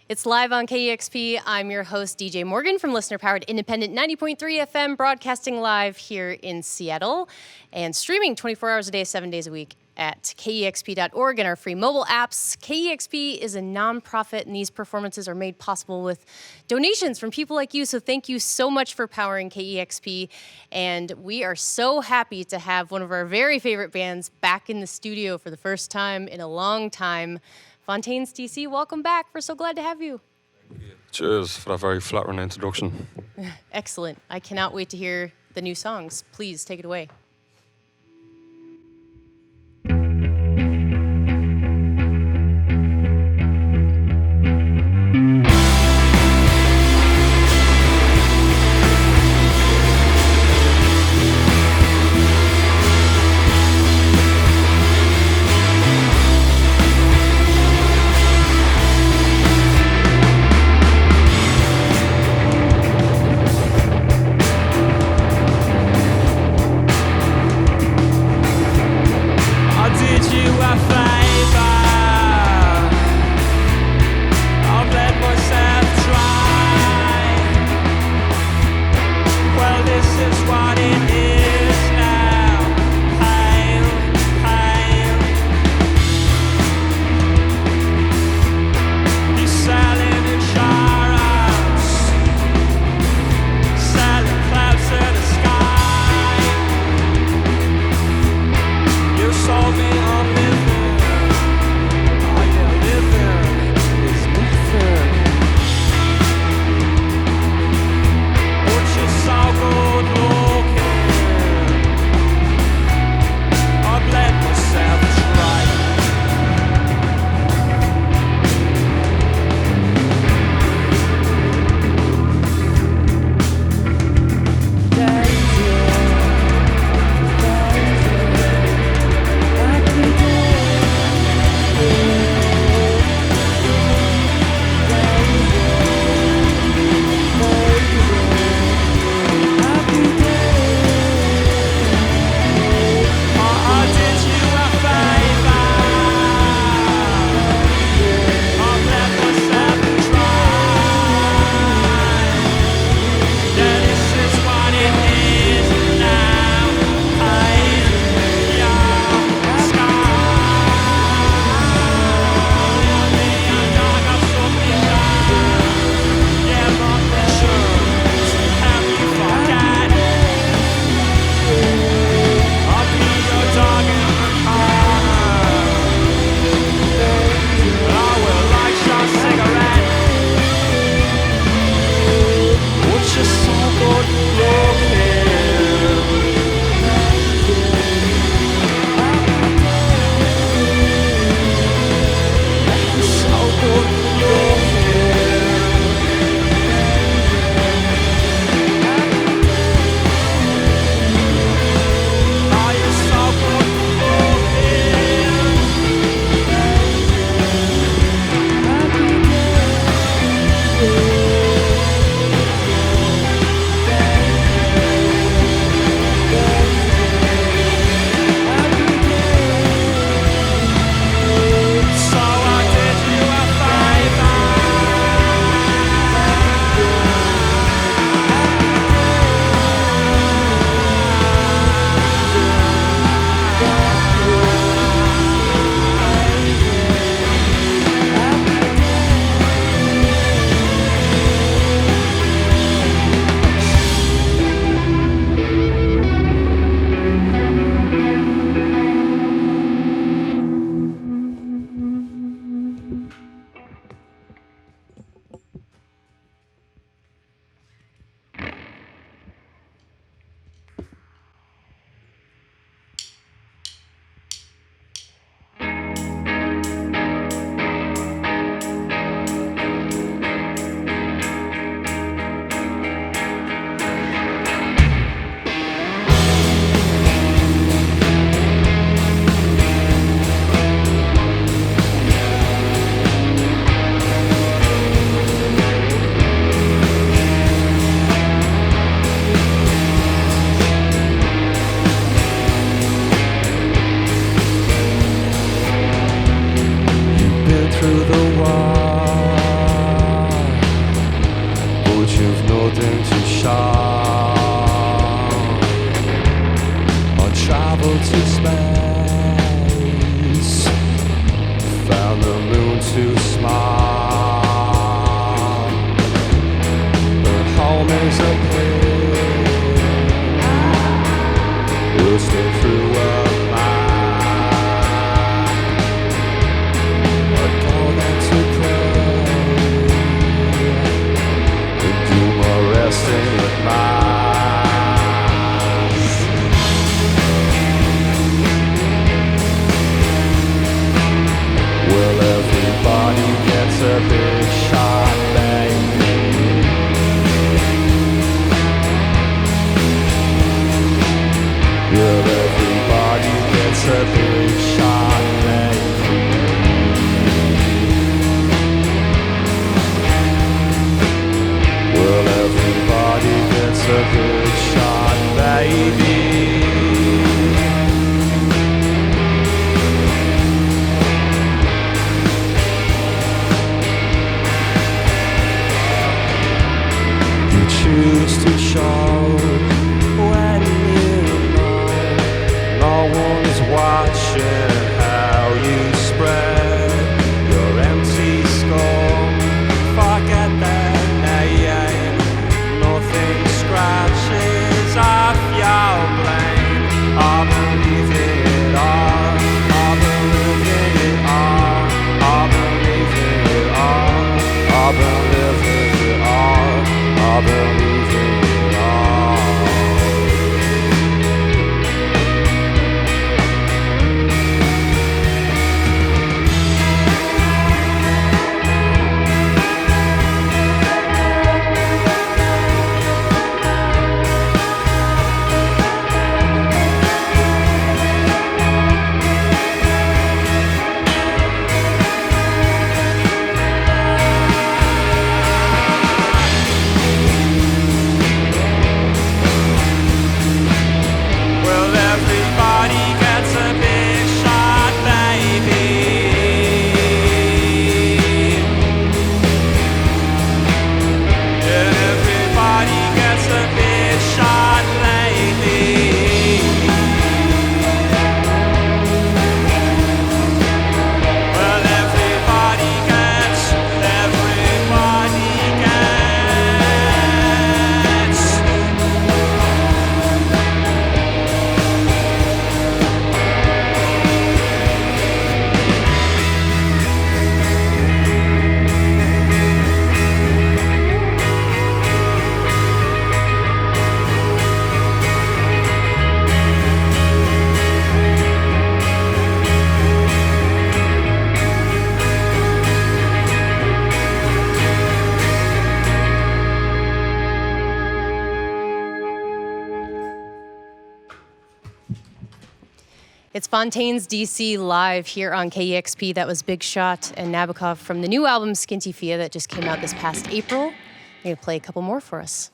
It's live on KEXP. I'm your host, DJ Morgan from listener-powered independent 90.3 FM, broadcasting live here in Seattle and streaming 24 hours a day, 7 days a week at KEXP.org and our free mobile apps. KEXP is a nonprofit, and these performances are made possible with donations from people like you. So thank you so much for powering KEXP. And we are so happy to have one of our very favorite bands back in the studio for the first time in a long time. Fontaines D.C, welcome back. We're so glad to have you. Cheers for that very flattering introduction. Excellent. I cannot wait to hear the new songs. Please take it away. through the wall. It's Fontaines D.C. live here on KEXP. That was Big Shot and Nabokov from the new album Skinty Fia that just came out this past April. I'm going to play a couple more for us.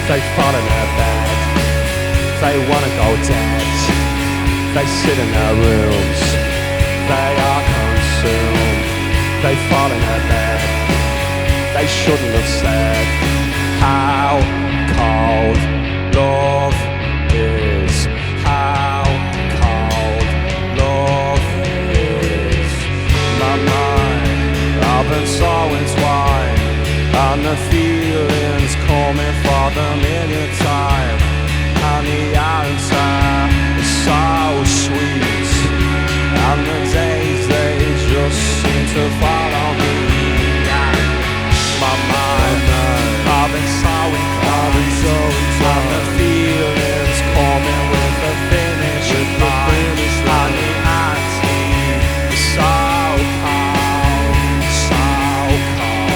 They fall in their bed, they wanna go dead. They sit in their rooms, they are consumed. They fall in their bed, they shouldn't have said how cold love is. How cold love is. My mind, I've been so entwined, and the feelings coming for the millionth time, and the answer is so sweet, and the days they just seem to follow me. My mind, I've been so inclined, and the feelings coming with the finish line, and the answer is so cold, so cold.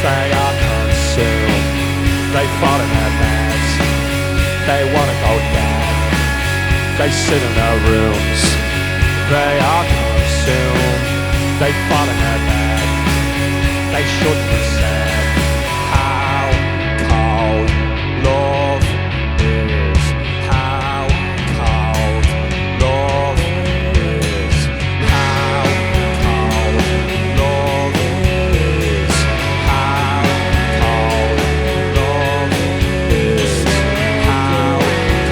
They are consumed, they fall in their beds, they wanna go dead. They sit in their rooms, they are consumed, they fall in their bed. They shouldn't have said how cold love is. How cold love is. How cold love is. How cold love is. How cold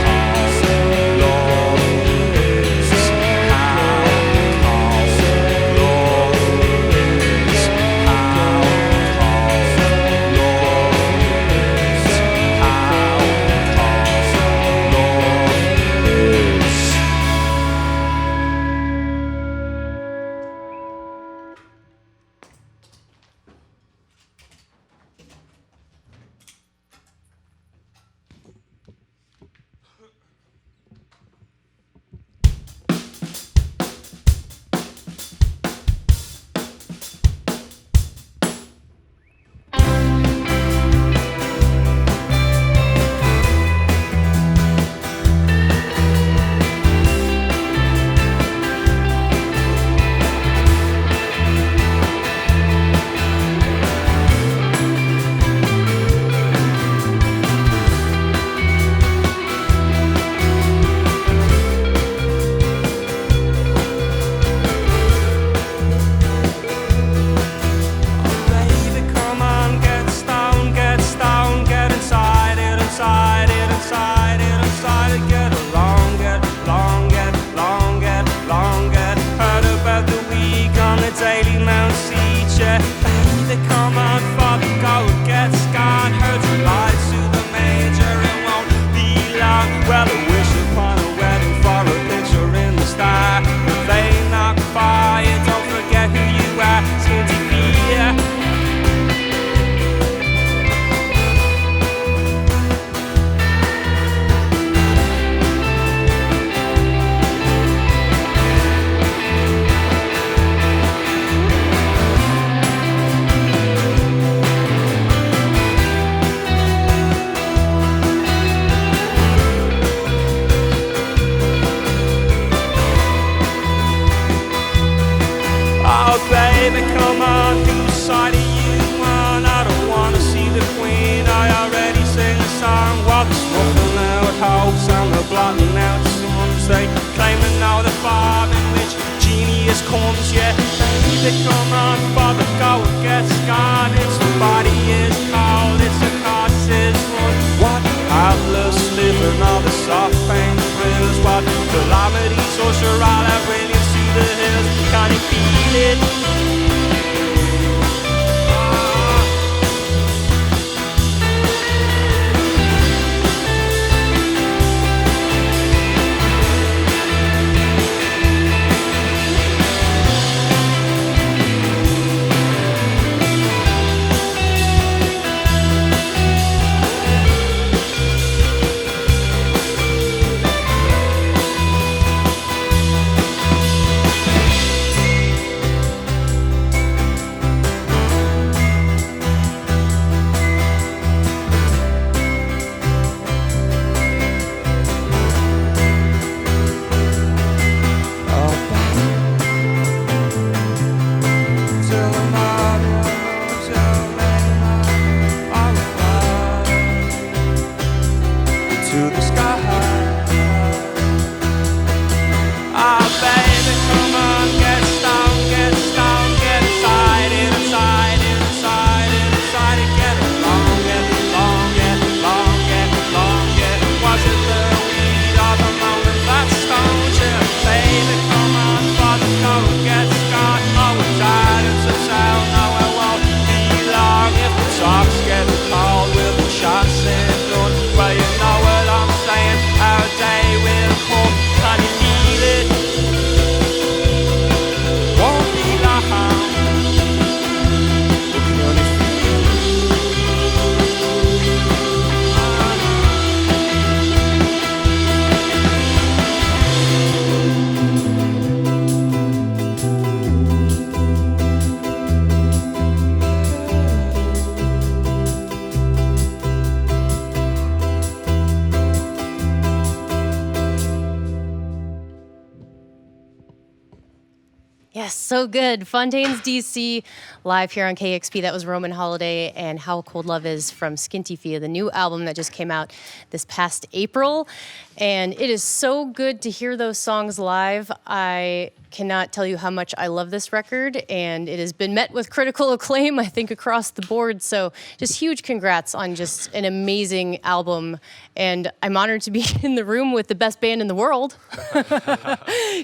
love is. How cold love is. How cold baby, come on, father, go and get scarred. It's the body is cold, it's the cost is one. What hapless living, all the soft pain thrills. What calamity so sure all that when you see the hills. Can you feel it? Yes, so good. Fontaines D.C. live here on KEXP. That was Roman Holiday and How Cold Love Is from Skinty-Fia, the new album that just came out this past April. And it is so good to hear those songs live. I cannot tell you how much I love this record, and it has been met with critical acclaim, I think, across the board. So just huge congrats on just an amazing album. And I'm honored to be in the room with the best band in the world.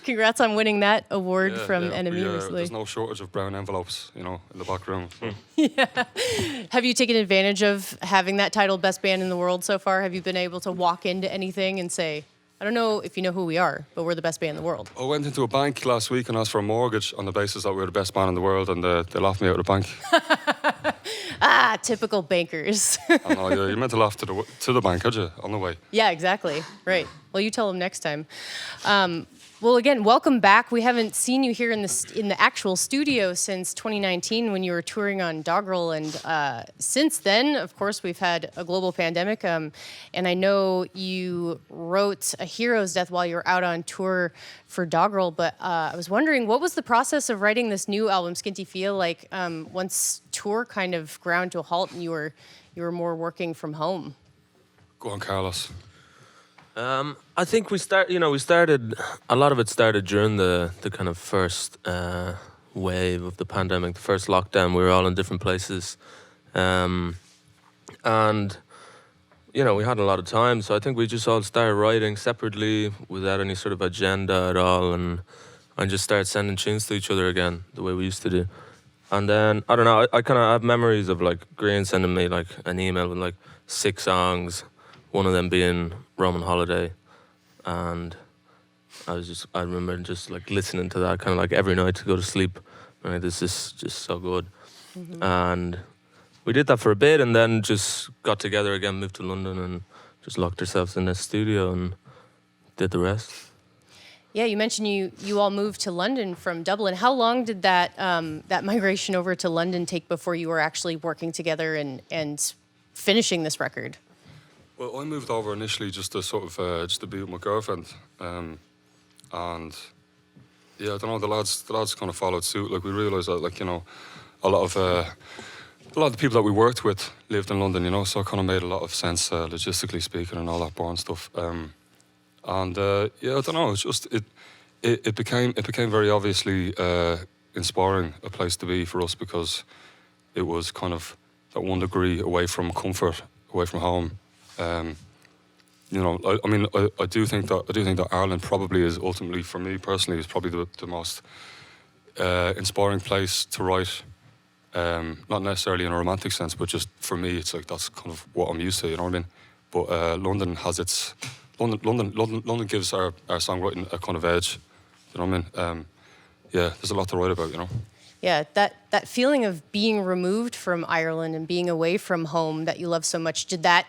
Congrats on winning that award from Enemy recently. There's no shortage of brown envelopes, in the back room. So. Yeah. Have you taken advantage of having that title Best Band in the World so far? Have you been able to walk into anything and say, I don't know if you know who we are, but we're the best band in the world? I went into a bank last week and asked for a mortgage on the basis that we were the best band in the world, and they laughed me out of the bank. Typical bankers. I know, you meant to laugh to the bank, had you, on the way? Yeah, exactly. Right. Well, you tell them next time. Well, again, welcome back. We haven't seen you here in the actual studio since 2019 when you were touring on Doggerel, and since then, of course, we've had a global pandemic. And I know you wrote A Hero's Death while you were out on tour for Doggerel, but I was wondering, what was the process of writing this new album, Skinty-Fia, like once tour kind of ground to a halt and you were more working from home? Go on, Carlos. I think we started, a lot of it started during the kind of first wave of the pandemic, the first lockdown. We were all in different places. And, we had a lot of time. So I think we just all started writing separately without any sort of agenda at all. And just started sending tunes to each other again, the way we used to do. And then, I don't know, I kind of have memories of like Grian sending me like an email with like 6 songs. One of them being Roman Holiday, and I remember just like listening to that kind of like every night to go to sleep. Right, this is just so good. Mm-hmm. And we did that for a bit, and then just got together again, moved to London, and just locked ourselves in the studio and did the rest. Yeah, you mentioned you all moved to London from Dublin. How long did that migration over to London take before you were actually working together and finishing this record? Well, I moved over initially just to sort of just to be with my girlfriend, and yeah, I don't know, the lads kind of followed suit. Like we realised that, like a lot of the people that we worked with lived in London, so it kind of made a lot of sense logistically speaking and all that boring stuff. Yeah, I don't know. It's just it became very obviously inspiring a place to be for us because it was kind of that 1 degree away from comfort, away from home. You know, I do think that Ireland probably is ultimately, for me personally, is probably the most inspiring place to write. Not necessarily in a romantic sense, but just for me, it's like that's kind of what I'm used to. You know what I mean? But London has its London gives our songwriting a kind of edge. You know what I mean? Yeah, there's a lot to write about. You know. Yeah, that feeling of being removed from Ireland and being away from home that you love so much, did that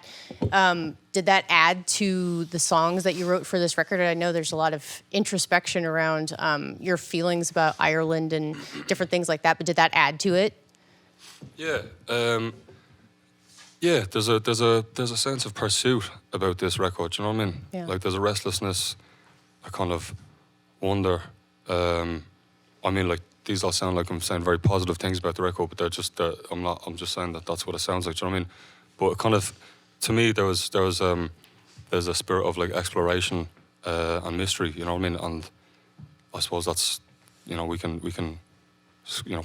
add to the songs that you wrote for this record? I know there's a lot of introspection around your feelings about Ireland and different things like that, but did that add to it? Yeah, yeah. There's a sense of pursuit about this record. You know what I mean? Yeah. Like there's a restlessness, a kind of wonder. I mean, like these all sound like I'm saying very positive things about the record, but they're just I'm not. I'm just saying that that's what it sounds like. Do you know what I mean? But kind of, to me, there's a spirit of like exploration and mystery. You know what I mean? And I suppose that's, you know, we can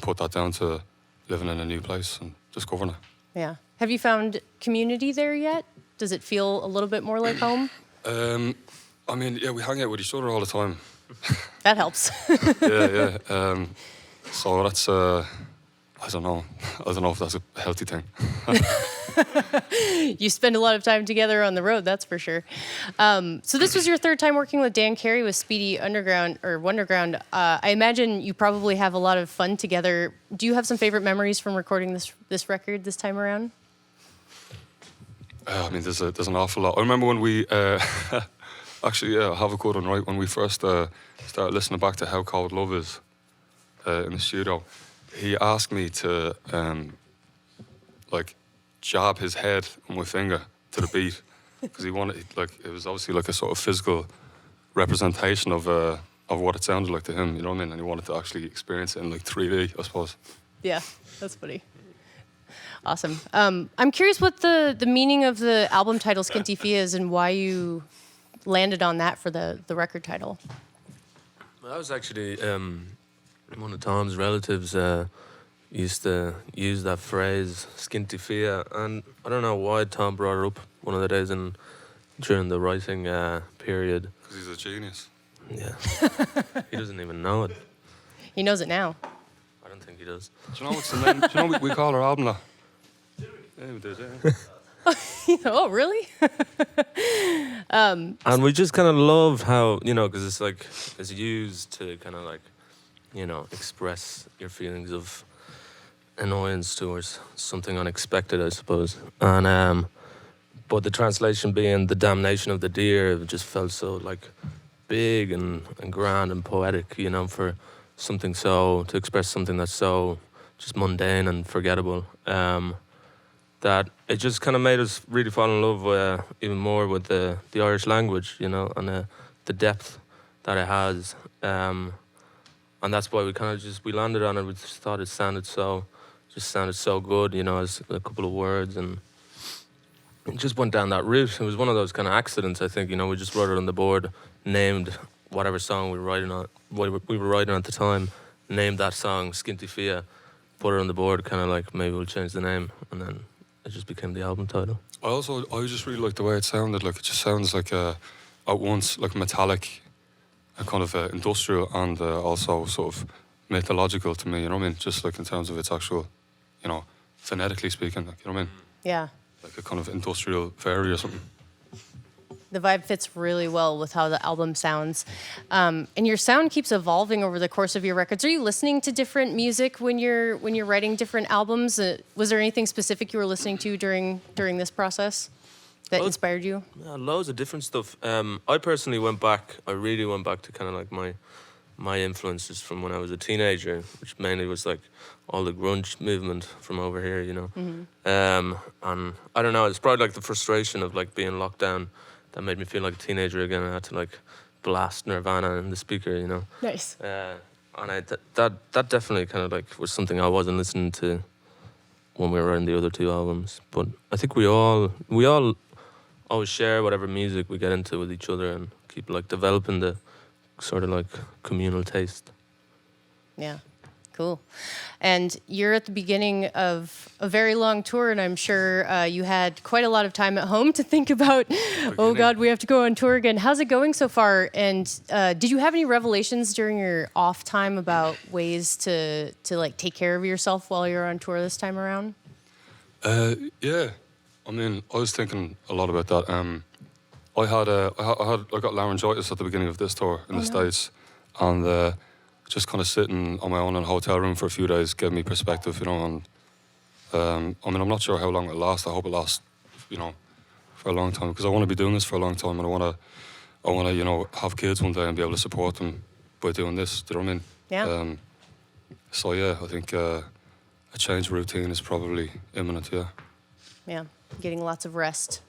put that down to living in a new place and discovering it. Yeah. Have you found community there yet? Does it feel a little bit more like home? I mean, yeah, we hang out with each other all the time. That helps. Yeah. So that's I don't know if that's a healthy thing. You spend a lot of time together on the road, that's for sure. So this was your third time working with Dan Carey with Speedy Underground or Wonderground. I imagine you probably have a lot of fun together. Do you have some favorite memories from recording this record this time around? I mean, there's an awful lot. I remember when we actually, yeah, I have a good one, right? When we first started listening back to How Cold Love Is in the studio, he asked me to like jab his head on my finger to the beat because he wanted, like, it was obviously like a sort of physical representation of what it sounded like to him. You know what I mean? And he wanted to actually experience it in like 3D, I suppose. Yeah, that's funny. Awesome. I'm curious what the meaning of the album title Skinty Fia is and why you landed on that for the record title. Well, that was actually one of Tom's relatives used to use that phrase "skinty fia," and I don't know why Tom brought it up one of the days during the writing period. Because he's a genius. Yeah, he doesn't even know it. He knows it now. I don't think he does. Do you know what's the name? Do you know we call our album that? Yeah, we did, yeah. Oh, really? And we just kind of love how, you know, because it's used to kind of like, you know, express your feelings of annoyance towards something unexpected, I suppose. And but the translation being the damnation of the deer, it just felt so like big and grand and poetic, you know, for something to express something that's so just mundane and forgettable. That it just kind of made us really fall in love even more with the Irish language, you know, and the depth that it has. And that's why we landed on it. We just thought it sounded so good, you know, as a couple of words, and it just went down that route. It was one of those kind of accidents, I think, you know. We just wrote it on the board, named whatever song we were writing at the time, named that song Skinty Fia, put it on the board, kind of like maybe we'll change the name, and then it just became the album title. I just really like the way it sounded. Like, it just sounds like at once like metallic, a kind of industrial, and also sort of mythological to me. You know what I mean? Just like in terms of its actual, you know, phonetically speaking. Like, you know what I mean? Yeah. Like a kind of industrial fairy or something. The vibe fits really well with how the album sounds. And your sound keeps evolving over the course of your records. Are you listening to different music when you're writing different albums? Was there anything specific you were listening to during this process that inspired you? Yeah, loads of different stuff. I personally really went back to kind of like my influences from when I was a teenager, which mainly was like all the grunge movement from over here, you know. Mm-hmm. And I don't know, it's probably like the frustration of like being locked down that made me feel like a teenager again. I had to like blast Nirvana in the speaker, you know. Nice. And that definitely kind of like was something I wasn't listening to when we were writing the other two albums. But I think we all always share whatever music we get into with each other and keep like developing the sort of like communal taste. Yeah. Cool. And you're at the beginning of a very long tour, and I'm sure you had quite a lot of time at home to think about, oh God, we have to go on tour again. How's it going so far? And did you have any revelations during your off time about ways to like take care of yourself while you're on tour this time around? Yeah. I mean, I was thinking a lot about that. I got laryngitis at the beginning of this tour in the States, and just kind of sitting on my own in a hotel room for a few days gave me perspective, you know. And I mean, I'm not sure how long it lasts. I hope it lasts, you know, for a long time, because I want to be doing this for a long time, and I want to, you know, have kids one day and be able to support them by doing this. Do you know what I mean? Yeah. So yeah, I think a change of routine is probably imminent. Yeah. Yeah. Getting lots of rest.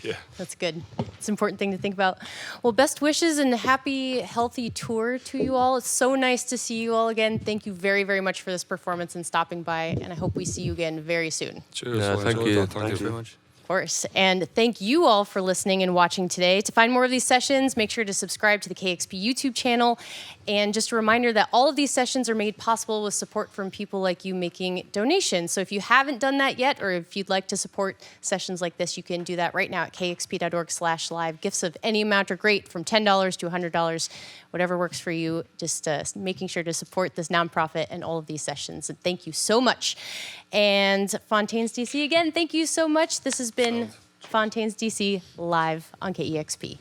Yeah. That's good. It's an important thing to think about. Well, best wishes and a happy, healthy tour to you all. It's so nice to see you all again. Thank you very, very much for this performance and stopping by, and I hope we see you again very soon. Cheers. Yeah, Well, thank enjoyed you. that. Thank you very much. Of course. And thank you all for listening and watching today. To find more of these sessions, make sure to subscribe to the KEXP YouTube channel. And just a reminder that all of these sessions are made possible with support from people like you making donations. So if you haven't done that yet, or if you'd like to support sessions like this, you can do that right now at kexp.org/live. Gifts of any amount are great, from $10 to $100, whatever works for you. Just making sure to support this nonprofit and all of these sessions. And thank you so much. And Fontaines D.C. again, thank you so much. This has been Fontaines D.C. live on KEXP.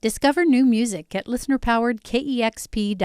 Discover new music at listener-powered KEXP.org.